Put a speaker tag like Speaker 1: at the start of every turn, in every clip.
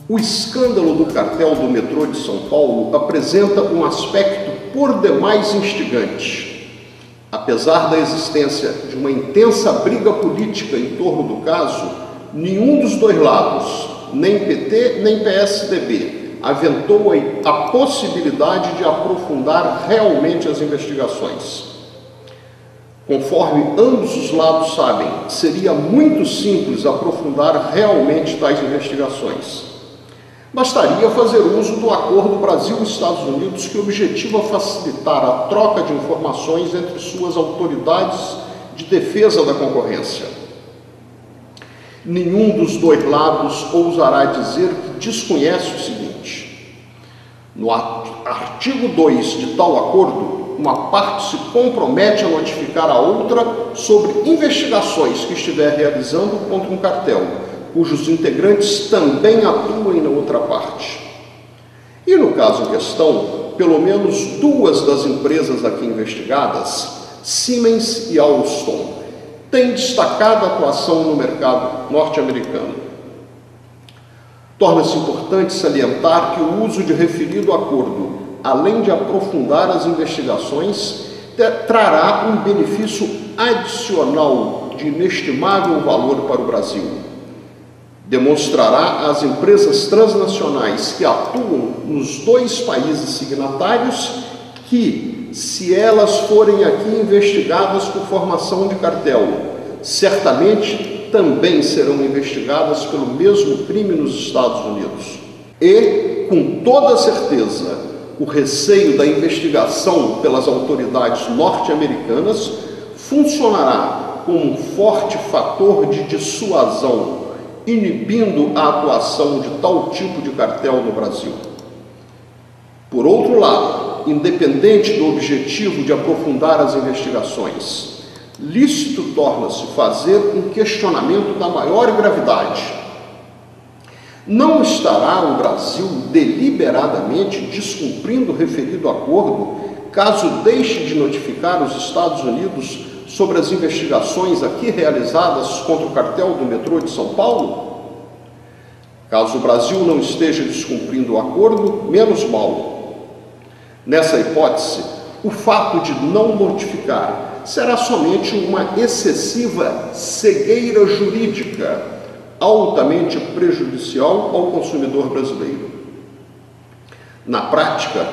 Speaker 1: O escândalo do cartel do metrô de São Paulo apresenta um aspecto por demais instigante. Apesar da existência de uma intensa briga política em torno do caso, nenhum dos dois lados, nem PT nem PSDB, aventou a possibilidade de aprofundar realmente as investigações. Conforme ambos os lados sabem, seria muito simples aprofundar realmente tais investigações. Bastaria fazer uso do Acordo Brasil-Estados Unidos, que objetiva facilitar a troca de informações entre suas autoridades de defesa da concorrência. Nenhum dos dois lados ousará dizer que desconhece o seguinte: no artigo 2 de tal acordo, uma parte se compromete a notificar a outra sobre investigações que estiver realizando contra um cartel, cujos integrantes também atuem na outra parte. E no caso em questão, pelo menos duas das empresas aqui investigadas, Siemens e Alstom, têm destacada atuação no mercado norte-americano. Torna-se importante salientar que o uso de referido acordo, além de aprofundar as investigações, trará um benefício adicional de inestimável valor para o Brasil. Demonstrará às empresas transnacionais que atuam nos dois países signatários que, se elas forem aqui investigadas por formação de cartel, certamente também serão investigadas pelo mesmo crime nos Estados Unidos. E, com toda certeza, o receio da investigação pelas autoridades norte-americanas funcionará como um forte fator de dissuasão, inibindo a atuação de tal tipo de cartel no Brasil. Por outro lado, independente do objetivo de aprofundar as investigações, lícito torna-se fazer um questionamento da maior gravidade. Não estará o Brasil deliberadamente descumprindo o referido acordo caso deixe de notificar os Estados Unidos sobre as investigações aqui realizadas contra o cartel do metrô de São Paulo? Caso o Brasil não esteja descumprindo o acordo, menos mal. Nessa hipótese, o fato de não notificar será somente uma excessiva cegueira jurídica, altamente prejudicial ao consumidor brasileiro. Na prática,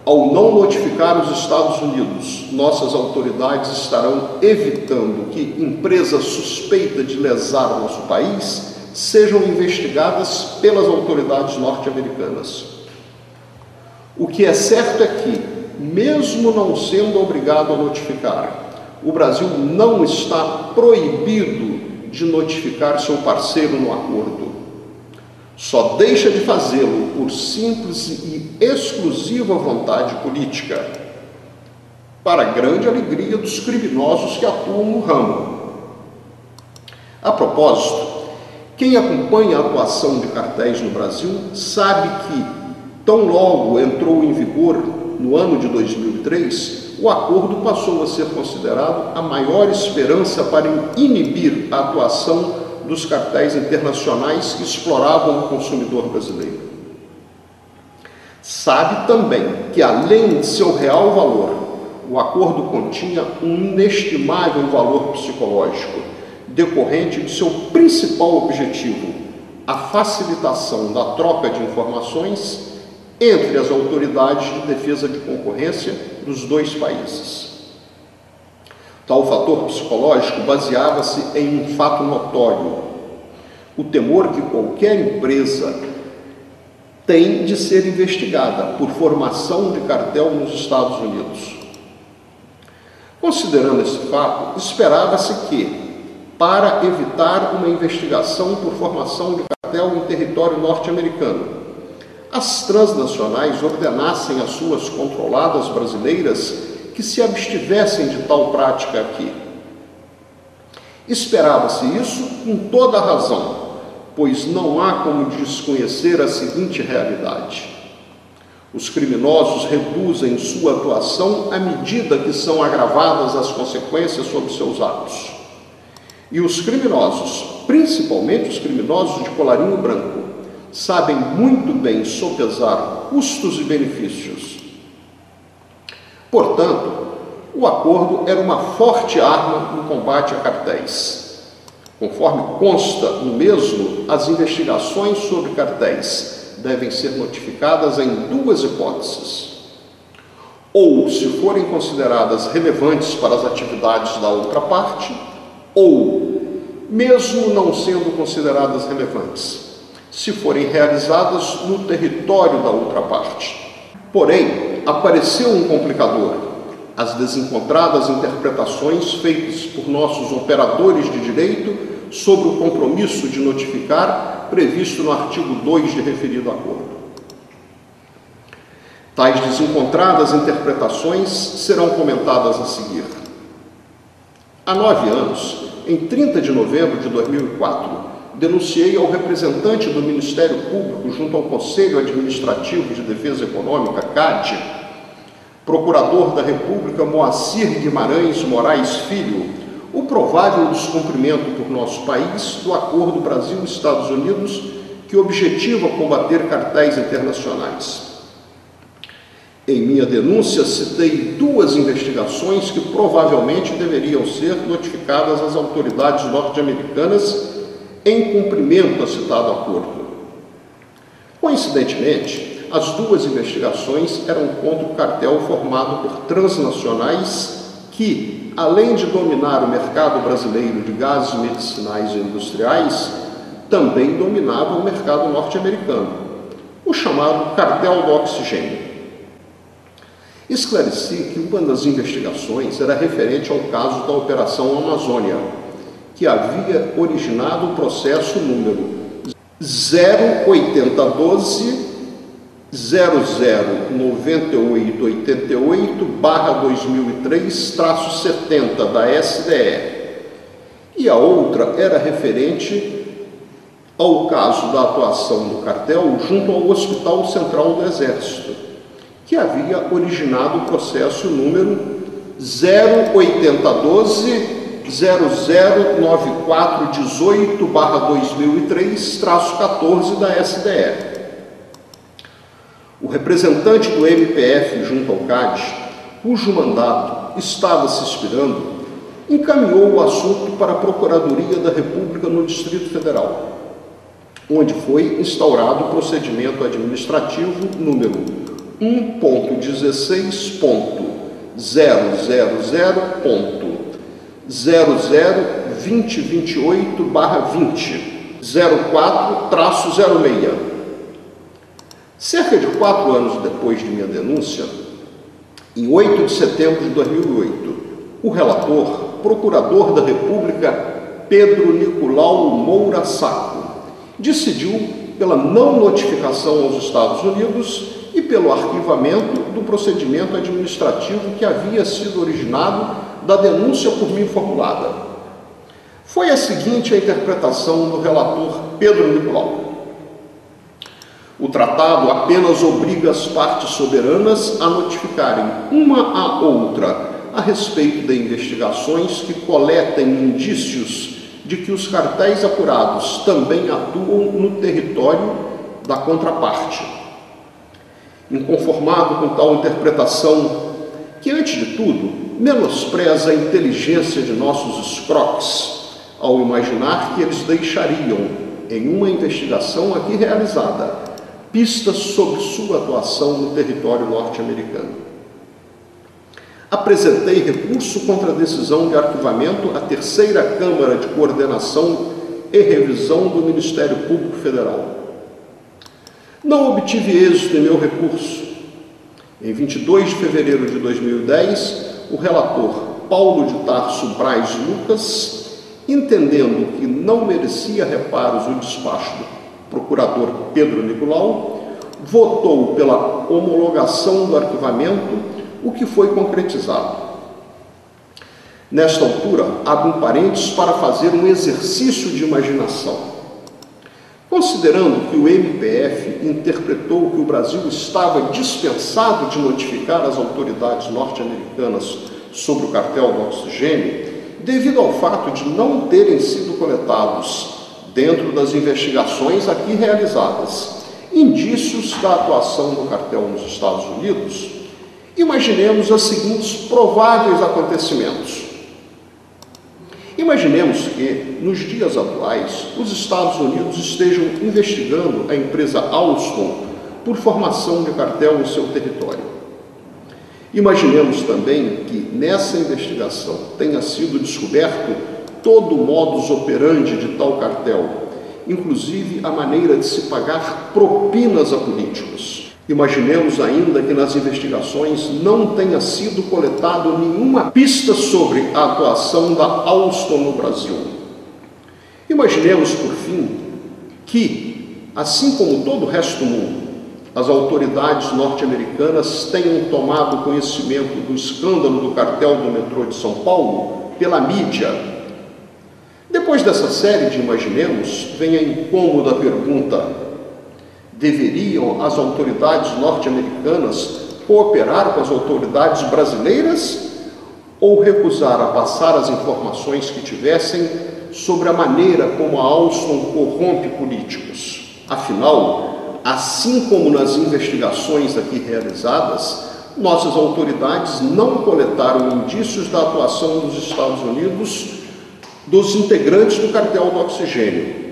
Speaker 1: ao não notificar os Estados Unidos, nossas autoridades estarão evitando que empresas suspeitas de lesar o nosso país sejam investigadas pelas autoridades norte-americanas. O que é certo é que, mesmo não sendo obrigado a notificar, o Brasil não está proibido de notificar seu parceiro no acordo. Só deixa de fazê-lo por simples e exclusiva vontade política, para a grande alegria dos criminosos que atuam no ramo. A propósito, quem acompanha a atuação de cartéis no Brasil sabe que, tão logo entrou em vigor no ano de 2003, o acordo passou a ser considerado a maior esperança para inibir a atuação dos cartéis internacionais que exploravam o consumidor brasileiro. Sabe também que, além de seu real valor, o acordo continha um inestimável valor psicológico, decorrente de seu principal objetivo, a facilitação da troca de informações entre as autoridades de defesa de concorrência dos dois países. Tal fator psicológico baseava-se em um fato notório: o temor que qualquer empresa tem de ser investigada por formação de cartel nos Estados Unidos. Considerando esse fato, esperava-se que, para evitar uma investigação por formação de cartel em território norte-americano, as transnacionais ordenassem às suas controladas brasileiras que se abstivessem de tal prática aqui. Esperava-se isso com toda a razão, pois não há como desconhecer a seguinte realidade: os criminosos reduzem sua atuação à medida que são agravadas as consequências sobre seus atos. E os criminosos, principalmente os criminosos de colarinho branco, sabem muito bem sopesar custos e benefícios. Portanto, o acordo era uma forte arma no combate a cartéis. Conforme consta no mesmo, as investigações sobre cartéis devem ser notificadas em duas hipóteses. Ou se forem consideradas relevantes para as atividades da outra parte, ou, mesmo não sendo consideradas relevantes, se forem realizadas no território da outra parte. Porém, apareceu um complicador: as desencontradas interpretações feitas por nossos operadores de direito sobre o compromisso de notificar previsto no artigo 2 de referido acordo. Tais desencontradas interpretações serão comentadas a seguir. Há 9 anos, em 30 de novembro de 2004, denunciei ao representante do Ministério Público junto ao Conselho Administrativo de Defesa Econômica, CAD, Procurador da República Moacir Guimarães Moraes Filho, o provável descumprimento por nosso país do Acordo Brasil-Estados Unidos que objetiva combater cartéis internacionais. Em minha denúncia, citei 2 investigações que provavelmente deveriam ser notificadas às autoridades norte-americanas em cumprimento a citado acordo. Coincidentemente, as 2 investigações eram contra o cartel formado por transnacionais que, além de dominar o mercado brasileiro de gases medicinais e industriais, também dominavam o mercado norte-americano, o chamado cartel do oxigênio. Esclareci que uma das investigações era referente ao caso da Operação Amazônia, que havia originado o processo número 08012 009888/2003-70 da SDE, e a outra era referente ao caso da atuação do cartel junto ao Hospital Central do Exército, que havia originado o processo número 08012-009418/2003-14 da SDE. O representante do MPF junto ao CAD, cujo mandato estava se expirando, encaminhou o assunto para a Procuradoria da República no Distrito Federal, onde foi instaurado o procedimento administrativo número 1.16.00.002028/20 04-06. Cerca de 4 anos depois de minha denúncia, em 8 de setembro de 2008, o relator, Procurador da República Pedro Nicolau Moura Sacco, decidiu pela não notificação aos Estados Unidos e pelo arquivamento do procedimento administrativo que havia sido originado da denúncia por mim formulada. Foi a seguinte a interpretação do relator Pedro Nicolau: o tratado apenas obriga as partes soberanas a notificarem uma à outra a respeito de investigações que coletem indícios de que os cartéis apurados também atuam no território da contraparte. Inconformado com tal interpretação, que, antes de tudo, menospreza a inteligência de nossos escroques, ao imaginar que eles deixariam, em uma investigação aqui realizada, pistas sobre sua atuação no território norte-americano. Apresentei recurso contra a decisão de arquivamento à Terceira Câmara de Coordenação e Revisão do Ministério Público Federal. Não obtive êxito em meu recurso. Em 22 de fevereiro de 2010, o relator Paulo de Tarso Braz Lucas, entendendo que não merecia reparos o despacho do procurador Pedro Nicolau, votou pela homologação do arquivamento, o que foi concretizado. Nesta altura, abro um parênteses para fazer um exercício de imaginação. Considerando que o MPF interpretou que o Brasil estava dispensado de notificar as autoridades norte-americanas sobre o cartel do oxigênio, devido ao fato de não terem sido coletados dentro das investigações aqui realizadas, indícios da atuação do cartel nos Estados Unidos, imaginemos os seguintes prováveis acontecimentos. Imaginemos que, nos dias atuais, os Estados Unidos estejam investigando a empresa Alstom por formação de cartel no seu território. Imaginemos também que, nessa investigação, tenha sido descoberto todo o modus operandi de tal cartel, inclusive a maneira de se pagar propinas a políticos. Imaginemos ainda que nas investigações não tenha sido coletado nenhuma pista sobre a atuação da Alstom no Brasil. Imaginemos, por fim, que, assim como todo o resto do mundo, as autoridades norte-americanas tenham tomado conhecimento do escândalo do cartel do metrô de São Paulo pela mídia. Depois dessa série de imaginemos, vem a incômoda pergunta: deveriam as autoridades norte-americanas cooperar com as autoridades brasileiras ou recusar a passar as informações que tivessem sobre a maneira como a Alstom corrompe políticos? Afinal, assim como nas investigações aqui realizadas, nossas autoridades não coletaram indícios da atuação dos Estados Unidos dos integrantes do cartel do oxigênio.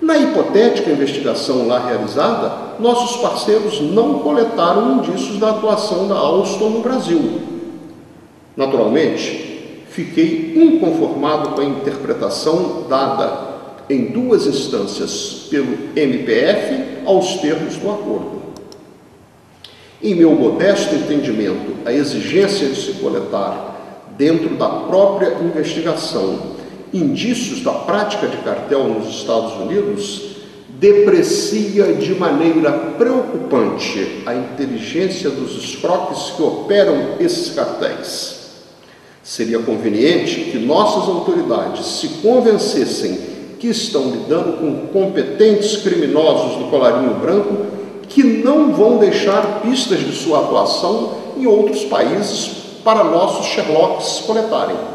Speaker 1: Na hipotética investigação lá realizada, nossos parceiros não coletaram indícios da atuação da Alstom no Brasil. Naturalmente, fiquei inconformado com a interpretação dada em duas instâncias pelo MPF aos termos do acordo. Em meu modesto entendimento, a exigência de se coletar, dentro da própria investigação, indícios da prática de cartel nos Estados Unidos deprecia de maneira preocupante a inteligência dos escroques que operam esses cartéis. Seria conveniente que nossas autoridades se convencessem que estão lidando com competentes criminosos do colarinho branco que não vão deixar pistas de sua atuação em outros países para nossos Sherlocks coletarem.